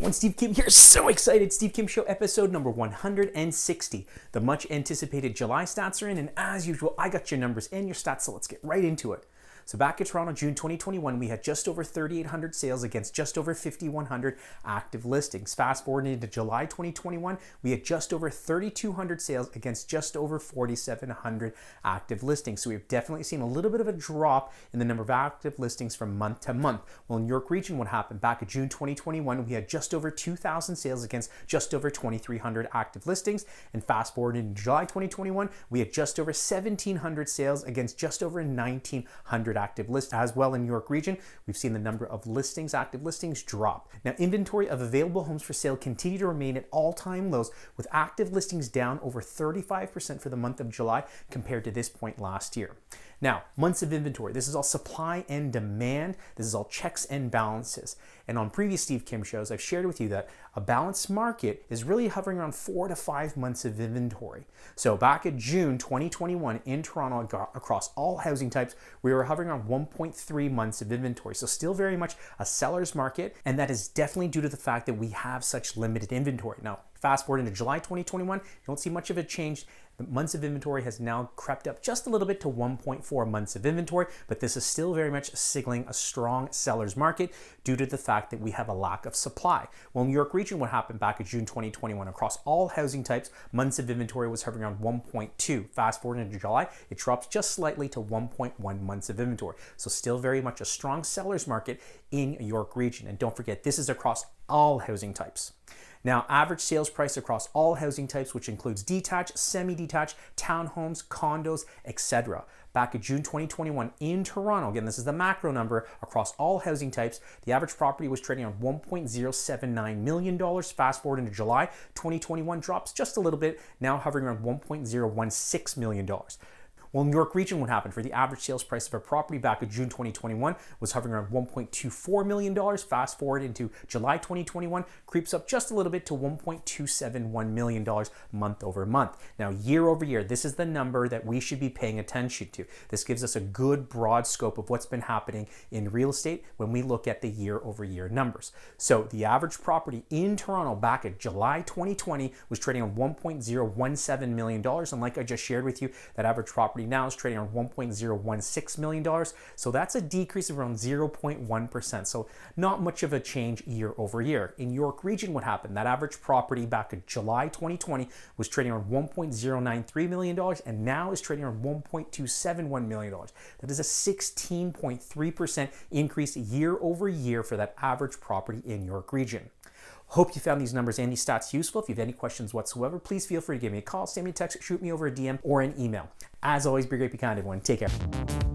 everyone, Steve Kim here. So excited. Steve Kim Show episode number 160. The much anticipated July stats are in, and as usual, I got your numbers and your stats, so let's get right into it. So back in Toronto, June 2021, we had just over 3,800 sales against just over 5,100 active listings. Fast forward into July 2021, we had just over 3,200 sales against just over 4,700 active listings. So we've definitely seen a little bit of a drop in the number of active listings from month to month. Well, in York Region, what happened? Back in June 2021, we had just over 2,000 sales against just over 2,300 active listings. And fast forward into July 2021, we had just over 1,700 sales against just over 1,900 active lists. As well in York Region, we've seen the number of listings, active listings, drop. Now, inventory of available homes for sale continue to remain at all-time lows, with active listings down over 35% for the month of July compared to this point last year. Now, months of inventory. This is all supply and demand. This is all checks and balances. And on previous Steve Kim shows, I've shared with you that a balanced market is really hovering around 4 to 5 months of inventory. So back in June 2021 in Toronto, across all housing types, we were hovering around 1.3 months of inventory. So still very much a seller's market, and that is definitely due to the fact that we have such limited inventory. Now, fast forward into July 2021, you don't see much of a change. The months of inventory has now crept up just a little bit to 1.4 months of inventory, but this is still very much signaling a strong seller's market due to the fact that we have a lack of supply. Well, in York Region, what happened back in June 2021 across all housing types, months of inventory was hovering around 1.2. Fast forward into July, it drops just slightly to 1.1 months of inventory. So still very much a strong seller's market in York Region. And don't forget, this is across all housing types. Now, average sales price across all housing types, which includes detached, semi-detached, townhomes, condos, etc. Back in June 2021 in Toronto, again, this is the macro number across all housing types, the average property was trading on $1.079 million. Fast forward into July 2021, drops just a little bit, now hovering around $1.016 million. Well, in York Region, what happened? For the average sales price of a property back in June 2021 was hovering around $1.24 million. Fast forward into July 2021, creeps up just a little bit to $1.271 million month over month. Now, year over year, this is the number that we should be paying attention to. This gives us a good broad scope of what's been happening in real estate when we look at the year over year numbers. So the average property in Toronto back in July 2020 was trading on $1.017 million. And like I just shared with you, that average property now is trading on $1.016 million. So that's a decrease of around 0.1%. So not much of a change year over year. In York Region, what happened? That average property back in July 2020 was trading on $1.093 million and now is trading on $1.271 million. That is a 16.3% increase year over year for that average property in York Region. Hope you found these numbers and these stats useful. If you have any questions whatsoever, please feel free to give me a call, send me a text, shoot me over a DM or an email. As always, be great, be kind, everyone. Take care.